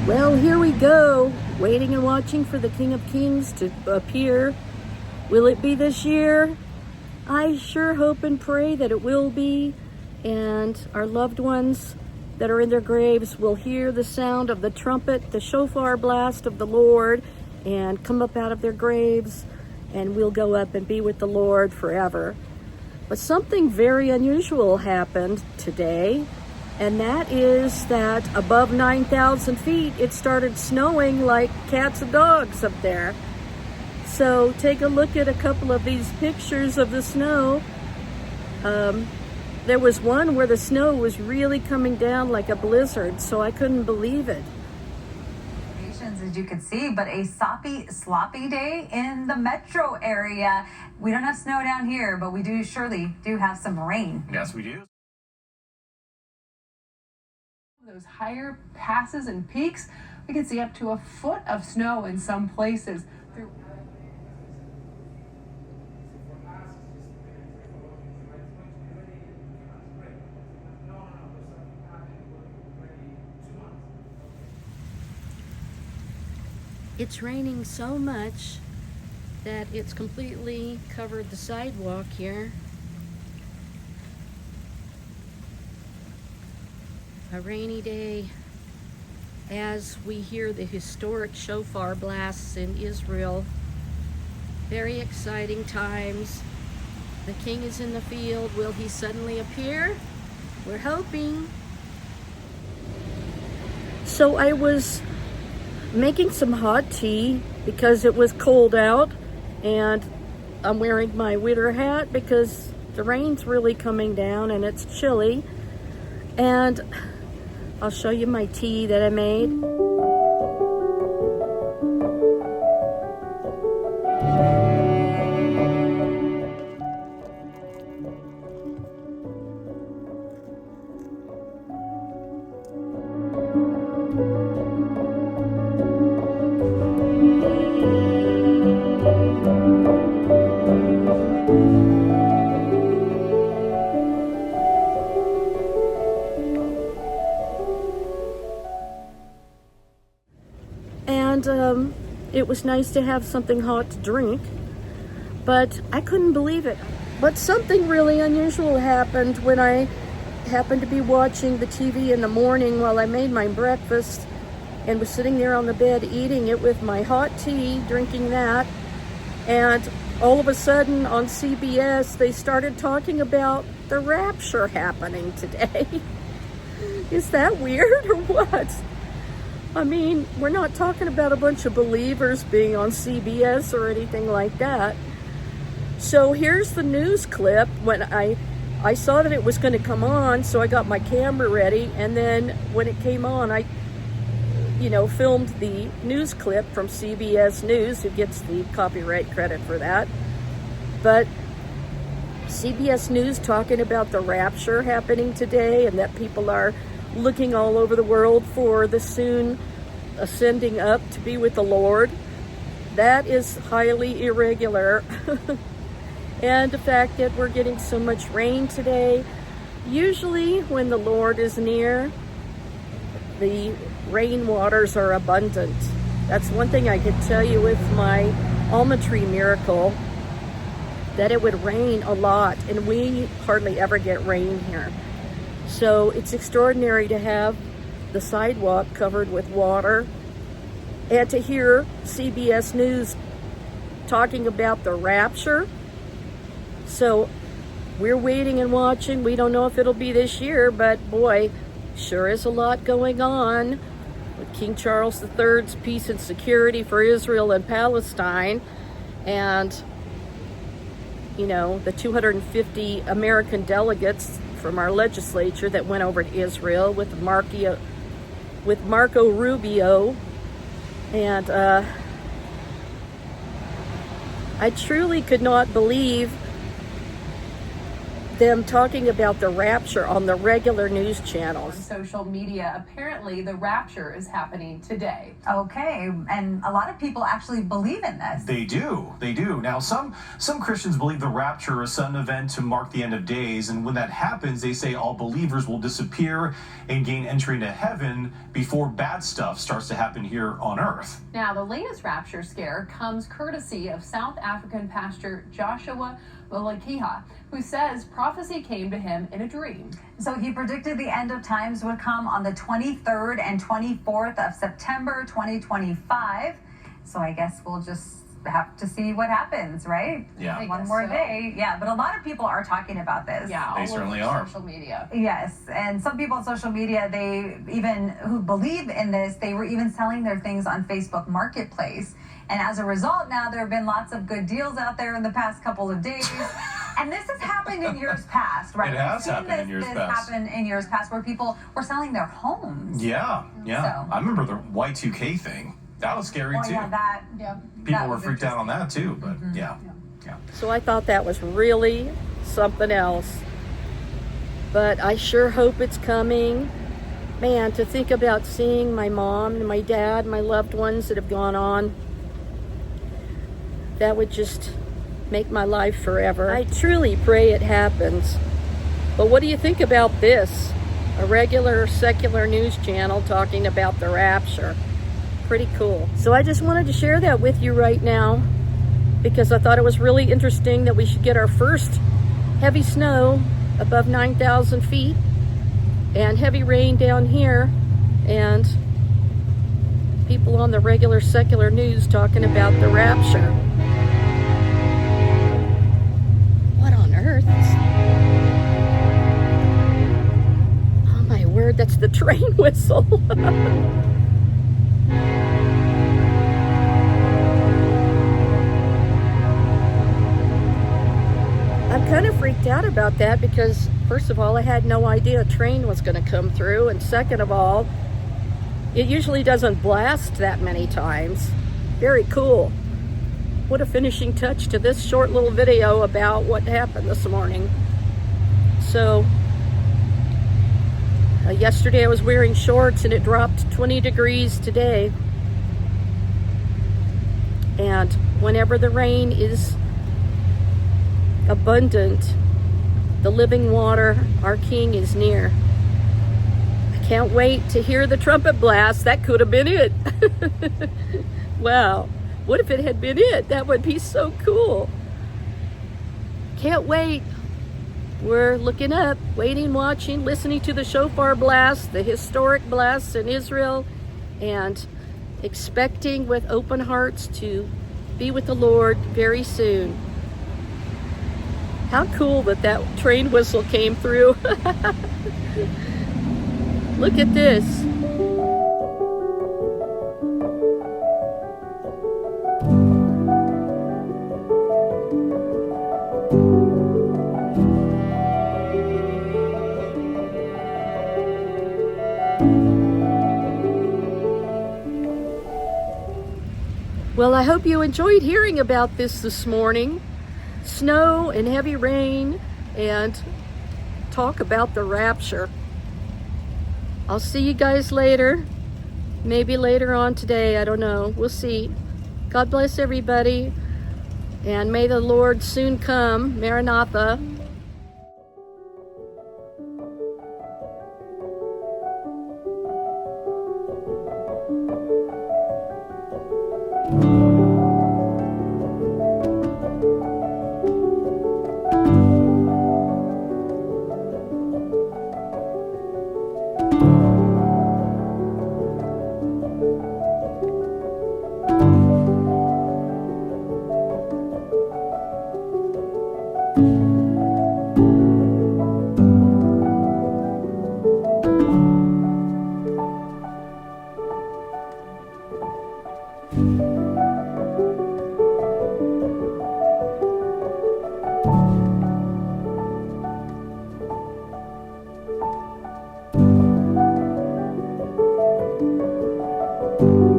Well, here we go, waiting and watching for the King of Kings to appear. Will it be this year? I sure hope and pray that it will be, and our loved ones that are in their graves will hear the sound of the trumpet, the shofar blast of the Lord, and come up out of their graves, and we'll go up and be with the Lord forever. But something very unusual happened today, and that is that above 9,000 feet, it started snowing like cats and dogs up there. So take a look at a couple of these pictures of the snow. There was one where the snow was really coming down like a blizzard, so I couldn't believe it. As you can see, but a soppy, sloppy day in the metro area. We don't have snow down here, but we surely do have some rain. Yes, we do. Those higher passes and peaks, we can see up to a foot of snow in some places. It's raining so much that it's completely covered the sidewalk here. A rainy day as we hear the historic shofar blasts in Israel. Very exciting times. The king is in the field. Will he suddenly appear? We're hoping. So I was making some hot tea because it was cold out, and I'm wearing my winter hat because the rain's really coming down and it's chilly. And I'll show you my tea that I made. And it was nice to have something hot to drink, but I couldn't believe it. But something really unusual happened when I happened to be watching the TV in the morning while I made my breakfast and was sitting there on the bed eating it with my hot tea, drinking that. And all of a sudden on CBS, they started talking about the rapture happening today. Is that weird or what? I mean, we're not talking about a bunch of believers being on CBS or anything like that. So here's the news clip. When I saw that it was going to come on, so I got my camera ready, and then when it came on, I filmed the news clip from CBS News, who gets the copyright credit for that. But CBS News talking about the rapture happening today, and that people are looking all over the world for the soon ascending up to be with the Lord. That is highly irregular. And the fact that we're getting so much rain today. Usually when the Lord is near, the rain waters are abundant. That's one thing I could tell you with my almond tree miracle, that it would rain a lot, and we hardly ever get rain here. So it's extraordinary to have the sidewalk covered with water and to hear CBS News talking about the rapture. So we're waiting and watching. We don't know if it'll be this year, but boy, sure is a lot going on with King Charles III's peace and security for Israel and Palestine, and the 250 American delegates from our legislature that went over to Israel with Marco Rubio. And I truly could not believe them talking about the rapture on the regular news On channels. social media, apparently the rapture is happening today. Okay, and a lot of people actually believe in this. They do. Now, some Christians believe the rapture is a sudden event to mark the end of days, and when that happens, they say all believers will disappear and gain entry into heaven before bad stuff starts to happen here on earth. Now, the latest rapture scare comes courtesy of South African pastor Joshua Malakiha, who says prophecy came to him in a dream. So he predicted the end of times would come on the 23rd and 24th of September 2025. So I guess we'll just have to see what happens, right? Yeah. One more day. Yeah, but a lot of people are talking about this. Yeah, They all certainly over are. social media. Yes, and some people on social media, they even who believe in this, they were even selling their things on Facebook Marketplace. And as a result, now there have been lots of good deals out there in the past couple of days. And this has happened in years past, right? It has We've seen happened in years this past. happen in years past where people were selling their homes. Yeah. So- I remember the Y2K thing. That was scary Oh too. yeah, that. Yeah. People that were was freaked out on that too, but Mm-hmm. yeah. So I thought that was really something else. But I sure hope it's coming. Man, to think about seeing my mom and my dad, my loved ones that have gone on, that would just make my life forever. I truly pray it happens. But what do you think about this? A regular secular news channel talking about the rapture. Pretty cool. So I just wanted to share that with you right now because I thought it was really interesting that we should get our first heavy snow above 9,000 feet and heavy rain down here, and people on the regular secular news talking about the rapture. What on earth? Oh my word, that's the train whistle. I'm kind of freaked out about that because, first of all, I had no idea a train was going to come through, and second of all, it usually doesn't blast that many times. Very cool. What a finishing touch to this short little video about what happened this morning. So, yesterday I was wearing shorts and it dropped 20 degrees today. And whenever the rain is abundant, the living water, our King, is near. I can't wait to hear the trumpet blast. That could have been it. Wow. What if it had been it? That would be so cool. Can't wait. We're looking up, waiting, watching, listening to the shofar blast, the historic blasts in Israel, and expecting with open hearts to be with the Lord very soon. How cool that that train whistle came through. Look at this. Well, I hope you enjoyed hearing about this morning. Snow and heavy rain and talk about the rapture. I'll see you guys later. Maybe later on today, I don't know. We'll see. God bless everybody. And may the Lord soon come. Maranatha. you.